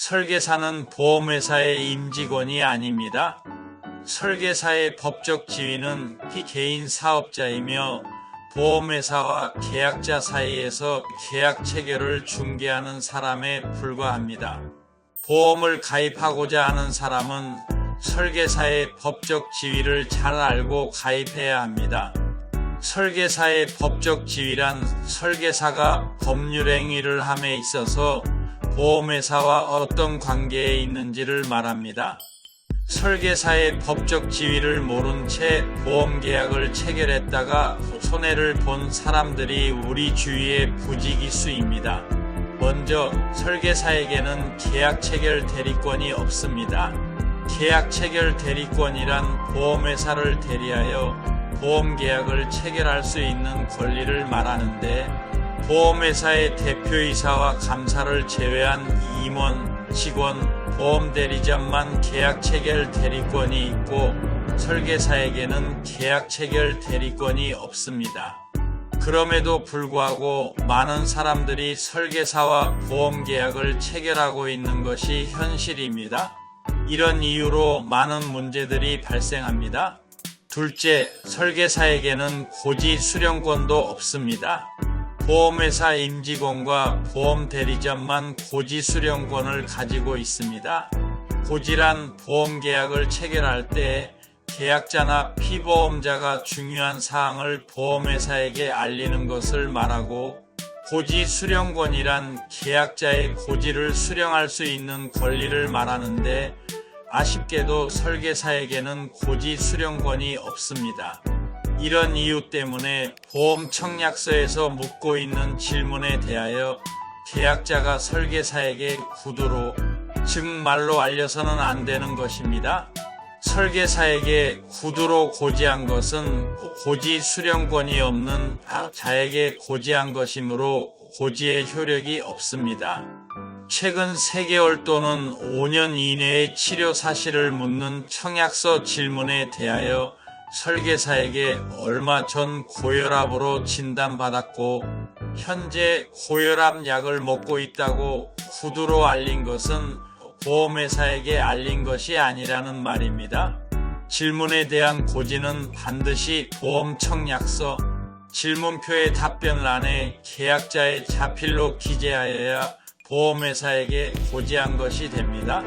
설계사는 보험회사의 임직원이 아닙니다. 설계사의 법적 지위는 개인 사업자이며 보험회사와 계약자 사이에서 계약 체결을 중개하는 사람에 불과합니다. 보험을 가입하고자 하는 사람은 설계사의 법적 지위를 잘 알고 가입해야 합니다. 설계사의 법적 지위란 설계사가 법률 행위를 함에 있어서 보험회사와 어떤 관계에 있는지를 말합니다. 설계사의 법적 지위를 모른 채 보험계약을 체결했다가 손해를 본 사람들이 우리 주위의 부지기수입니다. 먼저 설계사에게는 계약 체결 대리권이 없습니다. 계약 체결 대리권이란 보험회사를 대리하여 보험계약을 체결할 수 있는 권리를 말하는데, 보험회사의 대표이사와 감사를 제외한 임원, 직원, 보험대리점만 계약 체결 대리권이 있고 설계사에게는 계약 체결 대리권이 없습니다. 그럼에도 불구하고 많은 사람들이 설계사와 보험계약을 체결하고 있는 것이 현실입니다. 이런 이유로 많은 문제들이 발생합니다. 둘째, 설계사에게는 고지 수령권도 없습니다. 보험회사 임직원과 보험대리점만 고지 수령권을 가지고 있습니다. 고지란 보험계약을 체결할 때 계약자나 피보험자가 중요한 사항을 보험회사에게 알리는 것을 말하고, 고지 수령권이란 계약자의 고지를 수령할 수 있는 권리를 말하는데, 아쉽게도 설계사에게는 고지 수령권이 없습니다. 이런 이유 때문에 보험 청약서에서 묻고 있는 질문에 대하여 계약자가 설계사에게 구두로, 즉 말로 알려서는 안 되는 것입니다. 설계사에게 구두로 고지한 것은 고지 수령권이 없는 자에게 고지한 것이므로 고지의 효력이 없습니다. 최근 3개월 또는 5년 이내의 치료 사실을 묻는 청약서 질문에 대하여 설계사에게 얼마 전 고혈압으로 진단받았고 현재 고혈압 약을 먹고 있다고 구두로 알린 것은 보험회사에게 알린 것이 아니라는 말입니다. 질문에 대한 고지는 반드시 보험 청약서, 질문표의 답변란에 계약자의 자필로 기재하여야 보험회사에게 고지한 것이 됩니다.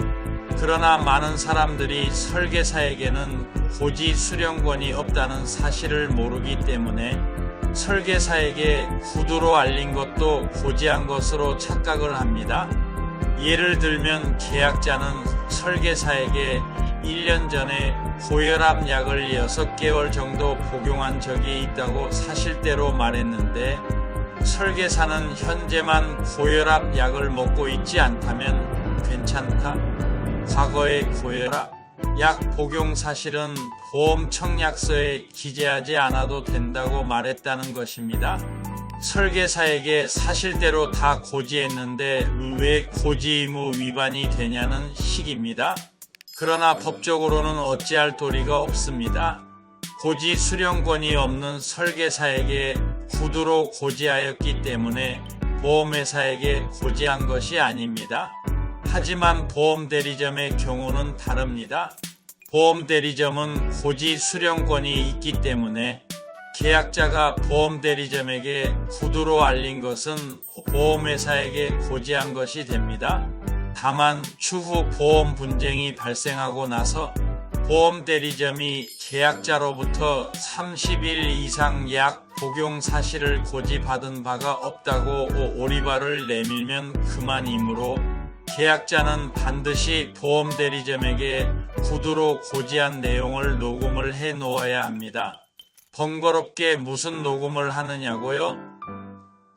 그러나 많은 사람들이 설계사에게는 고지 수령권이 없다는 사실을 모르기 때문에 설계사에게 구두로 알린 것도 고지한 것으로 착각을 합니다. 예를 들면 계약자는 설계사에게 1년 전에 고혈압 약을 6개월 정도 복용한 적이 있다고 사실대로 말했는데, 설계사는 현재만 고혈압 약을 먹고 있지 않다면 괜찮다. 과거의 고혈압 약 복용 사실은 보험 청약서에 기재하지 않아도 된다고 말했다는 것입니다. 설계사에게 사실대로 다 고지했는데 왜 고지 의무 위반이 되냐는 식입니다. 그러나 법적으로는 어찌할 도리가 없습니다. 고지 수령권이 없는 설계사에게 구두로 고지하였기 때문에 보험회사에게 고지한 것이 아닙니다. 하지만 보험대리점의 경우는 다릅니다. 보험대리점은 고지 수령권이 있기 때문에 계약자가 보험대리점에게 구두로 알린 것은 보험회사에게 고지한 것이 됩니다. 다만 추후 보험 분쟁이 발생하고 나서 보험대리점이 계약자로부터 30일 이상 약 복용 사실을 고지받은 바가 없다고 오리발을 내밀면 그만이므로 계약자는 반드시 보험대리점에게 구두로 고지한 내용을 녹음을 해 놓아야 합니다. 번거롭게 무슨 녹음을 하느냐고요?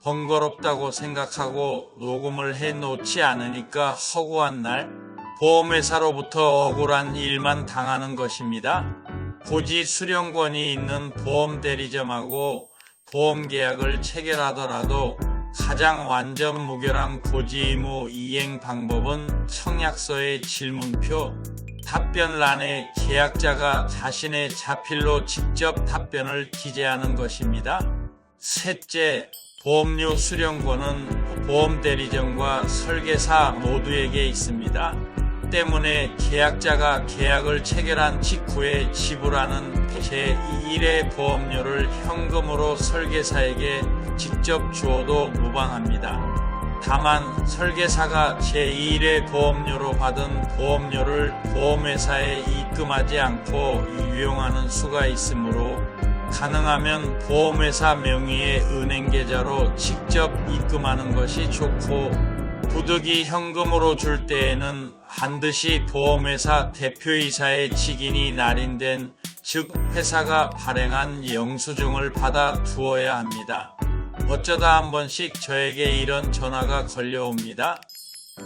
번거롭다고 생각하고 녹음을 해 놓지 않으니까 허구한 날 보험회사로부터 억울한 일만 당하는 것입니다. 고지 수령권이 있는 보험대리점하고 보험계약을 체결하더라도 가장 완전 무결한 고지 의무 이행 방법은 청약서의 질문표, 답변란에 계약자가 자신의 자필로 직접 답변을 기재하는 것입니다. 셋째, 보험료 수령권은 보험 대리점과 설계사 모두에게 있습니다. 때문에 계약자가 계약을 체결한 직후에 지불하는 제1의 보험료를 현금으로 설계사에게 직접 주어도 무방합니다. 다만 설계사가 제1의 보험료로 받은 보험료를 보험회사에 입금하지 않고 유용하는 수가 있으므로 가능하면 보험회사 명의의 은행계좌로 직접 입금하는 것이 좋고, 부득이 현금으로 줄 때에는 반드시 보험회사 대표이사의 직인이 날인된, 즉 회사가 발행한 영수증을 받아 두어야 합니다. 어쩌다 한 번씩 저에게 이런 전화가 걸려옵니다.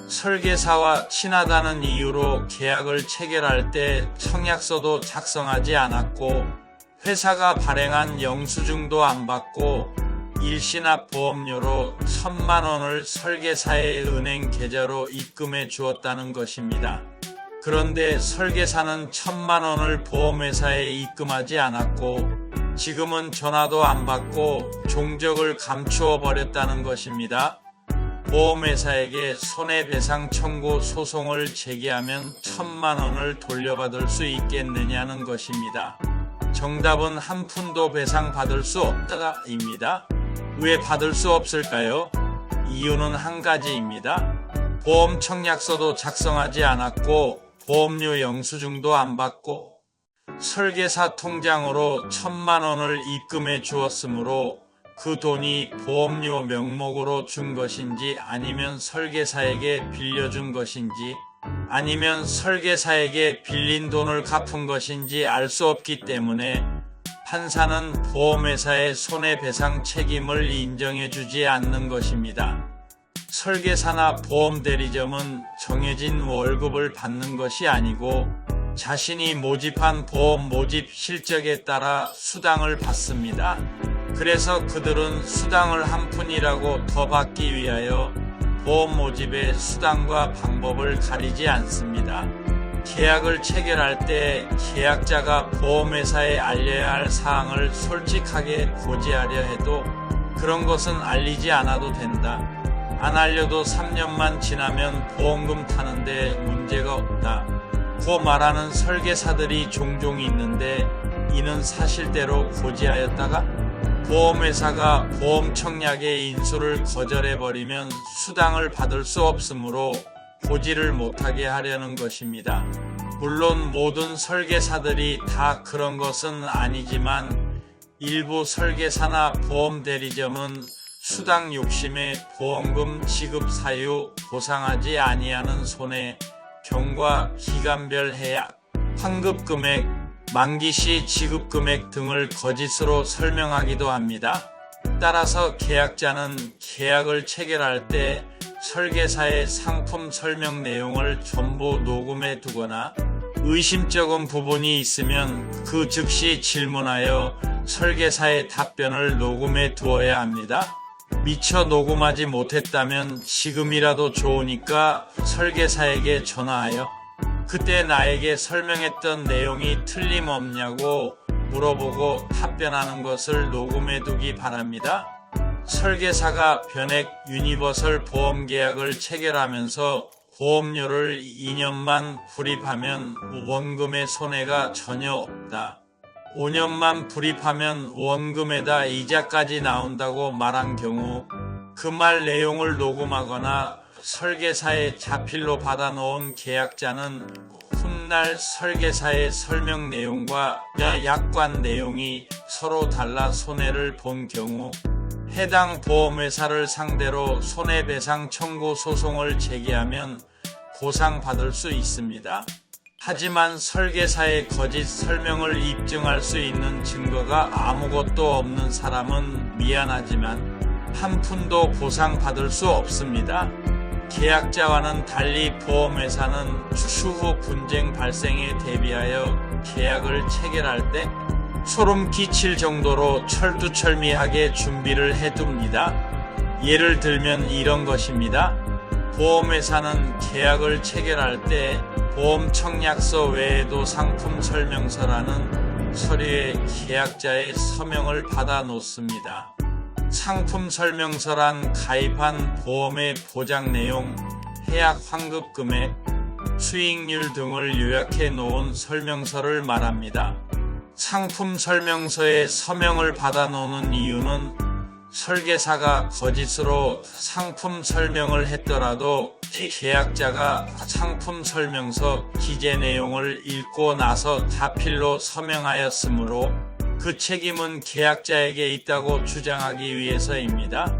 설계사와 친하다는 이유로 계약을 체결할 때 청약서도 작성하지 않았고 회사가 발행한 영수증도 안 받고 일시납 보험료로 1,000만 원을 설계사의 은행 계좌로 입금해 주었다는 것입니다. 그런데 설계사는 1,000만 원을 보험회사에 입금하지 않았고 지금은 전화도 안 받고 종적을 감추어 버렸다는 것입니다. 보험회사에게 손해배상 청구 소송을 제기하면 1,000만 원을 돌려받을 수 있겠느냐는 것입니다. 정답은 한 푼도 배상받을 수 없다입니다. 왜 받을 수 없을까요? 이유는 한 가지입니다. 보험 청약서도 작성하지 않았고 보험료 영수증도 안 받고 설계사 통장으로 1,000만 원을 입금해 주었으므로 그 돈이 보험료 명목으로 준 것인지 아니면 설계사에게 빌려준 것인지 아니면 설계사에게 빌린 돈을 갚은 것인지 알 수 없기 때문에 판사는 보험회사의 손해배상 책임을 인정해주지 않는 것입니다. 설계사나 보험대리점은 정해진 월급을 받는 것이 아니고 자신이 모집한 보험 모집 실적에 따라 수당을 받습니다. 그래서 그들은 수당을 한 푼이라고 더 받기 위하여 보험 모집의 수단과 방법을 가리지 않습니다. 계약을 체결할 때 계약자가 보험회사에 알려야 할 사항을 솔직하게 고지하려 해도 그런 것은 알리지 않아도 된다. 안 알려도 3년만 지나면 보험금 타는데 문제가 없다. 고 말하는 설계사들이 종종 있는데 이는 사실대로 고지하였다가 보험회사가 보험 청약의 인수를 거절해버리면 수당을 받을 수 없으므로 고지를 못하게 하려는 것입니다. 물론 모든 설계사들이 다 그런 것은 아니지만 일부 설계사나 보험대리점은 수당 욕심에 보험금 지급 사유 보상하지 아니하는 손해, 경과, 기간별 해약, 환급금액, 만기시 지급금액 등을 거짓으로 설명하기도 합니다. 따라서 계약자는 계약을 체결할 때 설계사의 상품 설명 내용을 전부 녹음해 두거나 의심쩍은 부분이 있으면 그 즉시 질문하여 설계사의 답변을 녹음해 두어야 합니다. 미처 녹음하지 못했다면 지금이라도 좋으니까 설계사에게 전화하여 그때 나에게 설명했던 내용이 틀림없냐고 물어보고 답변하는 것을 녹음해 두기 바랍니다. 설계사가 변액 유니버설 보험 계약을 체결하면서 보험료를 2년만 불입하면 원금의 손해가 전혀 없다. 5년만 불입하면 원금에다 이자까지 나온다고 말한 경우 그 말 내용을 녹음하거나 설계사의 자필로 받아놓은 계약자는 훗날 설계사의 설명 내용과 약관 내용이 서로 달라 손해를 본 경우 해당 보험회사를 상대로 손해배상 청구 소송을 제기하면 보상받을 수 있습니다. 하지만 설계사의 거짓 설명을 입증할 수 있는 증거가 아무것도 없는 사람은 미안하지만 한 푼도 보상받을 수 없습니다. 계약자와는 달리 보험회사는 추후 분쟁 발생에 대비하여 계약을 체결할 때 소름 끼칠 정도로 철두철미하게 준비를 해둡니다. 예를 들면 이런 것입니다. 보험회사는 계약을 체결할 때 보험 청약서 외에도 상품 설명서라는 서류에 계약자의 서명을 받아 놓습니다. 상품 설명서란 가입한 보험의 보장 내용, 해약 환급 금액, 수익률 등을 요약해 놓은 설명서를 말합니다. 상품 설명서에 서명을 받아 놓는 이유는 설계사가 거짓으로 상품 설명을 했더라도 계약자가 상품 설명서 기재 내용을 읽고 나서 자필로 서명하였으므로 그 책임은 계약자에게 있다고 주장하기 위해서입니다.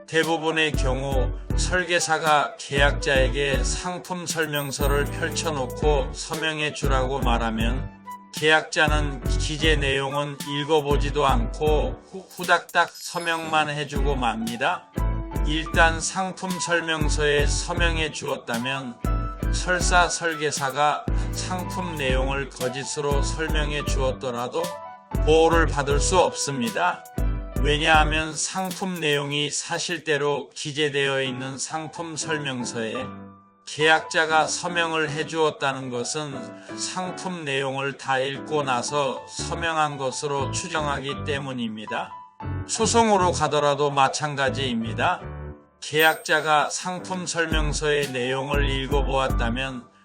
대부분의 경우 설계사가 계약자에게 상품 설명서를 펼쳐놓고 서명해 주라고 말하면 계약자는 기재 내용은 읽어보지도 않고 후닥닥 서명만 해주고 맙니다. 일단 상품 설명서에 서명해 주었다면 설사 설계사가 상품 내용을 거짓으로 설명해 주었더라도 보호를 받을 수 없습니다. 왜냐하면 상품 내용이 사실대로 기재되어 있는 상품 설명서에 계약자가 서명을 해주었다는 것은 상품 내용을 다 읽고 나서 서명한 것으로 추정하기 때문입니다. 소송으로 가더라도 마찬가지입니다. 계약자가 상품 설명서의 내용을 읽어보았다면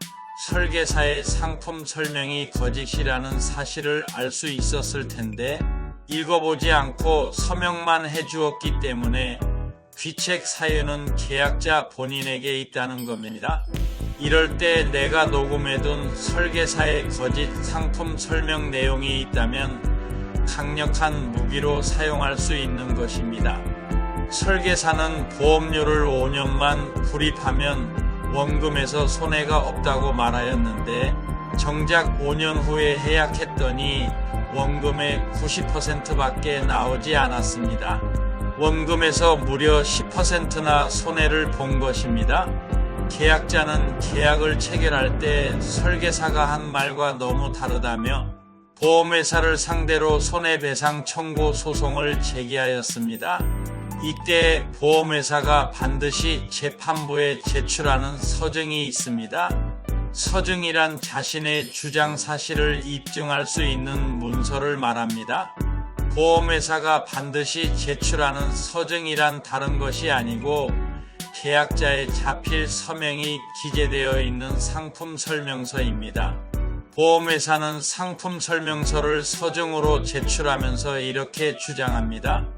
설계사의 상품 설명이 거짓이라는 사실을 알 수 있었을 텐데 읽어보지 않고 서명만 해주었기 때문에 귀책 사유는 계약자 본인에게 있다는 겁니다. 이럴 때 내가 녹음해둔 설계사의 거짓 상품 설명 내용이 있다면 강력한 무기로 사용할 수 있는 것입니다. 설계사는 보험료를 5년만 불입하면 원금에서 손해가 없다고 말하였는데 정작 5년 후에 해약했더니 원금의 90%밖에 나오지 않았습니다. 원금에서 무려 10%나 손해를 본 것입니다. 계약자는 계약을 체결할 때 설계사가 한 말과 너무 다르다며 보험회사를 상대로 손해배상 청구 소송을 제기하였습니다. 이때 보험회사가 반드시 재판부에 제출하는 서증이 있습니다. 서증이란 자신의 주장 사실을 입증할 수 있는 문서를 말합니다. 보험회사가 반드시 제출하는 서증이란 다른 것이 아니고 계약자의 자필 서명이 기재되어 있는 상품 설명서입니다. 보험회사는 상품 설명서를 서증으로 제출하면서 이렇게 주장합니다.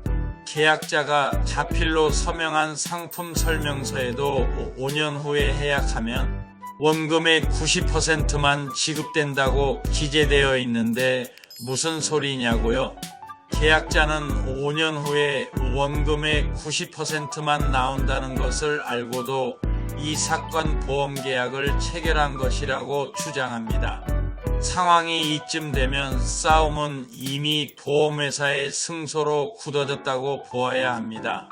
계약자가 자필로 서명한 상품 설명서에도 5년 후에 해약하면 원금의 90%만 지급된다고 기재되어 있는데 무슨 소리냐고요? 계약자는 5년 후에 원금의 90%만 나온다는 것을 알고도 이 사건 보험계약을 체결한 것이라고 주장합니다. 상황이 이쯤 되면 싸움은 이미 보험회사의 승소로 굳어졌다고 보아야 합니다.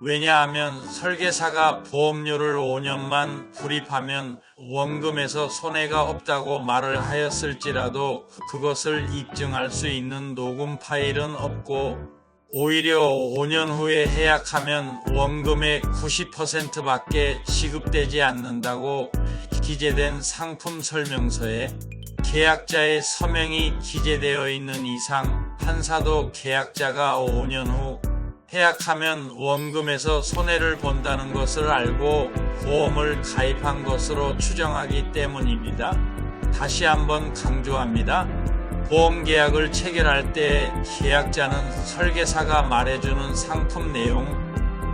왜냐하면 설계사가 보험료를 5년만 불입하면 원금에서 손해가 없다고 말을 하였을지라도 그것을 입증할 수 있는 녹음 파일은 없고 오히려 5년 후에 해약하면 원금의 90%밖에 지급되지 않는다고 기재된 상품 설명서에 계약자의 서명이 기재되어 있는 이상 판사도 계약자가 5년 후 해약하면 원금에서 손해를 본다는 것을 알고 보험을 가입한 것으로 추정하기 때문입니다. 다시 한번 강조합니다. 보험계약을 체결할 때 계약자는 설계사가 말해주는 상품 내용,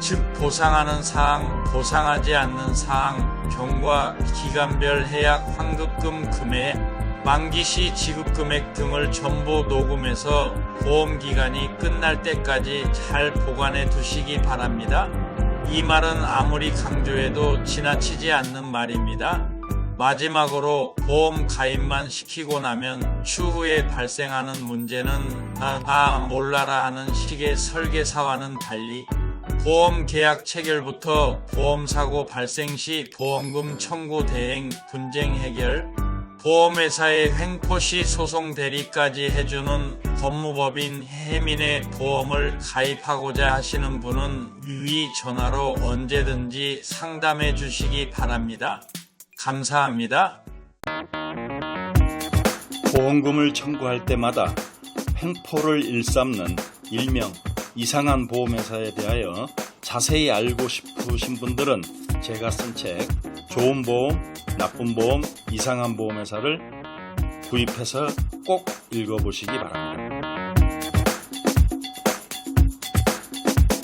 즉 보상하는 사항, 보상하지 않는 사항, 경과, 기간별 해약 환급금 금액, 만기시 지급금액 등을 전부 녹음해서 보험기간이 끝날 때까지 잘 보관해 두시기 바랍니다. 이 말은 아무리 강조해도 지나치지 않는 말입니다. 마지막으로 보험 가입만 시키고 나면 추후에 발생하는 문제는 몰라라 하는 식의 설계사와는 달리 보험 계약 체결부터 보험사고 발생 시 보험금 청구 대행, 분쟁 해결, 보험회사의 횡포시 소송 대리까지 해주는 법무법인 해민의 보험을 가입하고자 하시는 분은 위 전화로 언제든지 상담해 주시기 바랍니다. 감사합니다. 보험금을 청구할 때마다 횡포를 일삼는 일명 이상한 보험회사에 대하여 자세히 알고 싶으신 분들은 제가 쓴 책 좋은 보험, 나쁜 보험, 이상한 보험회사를 구입해서 꼭 읽어보시기 바랍니다.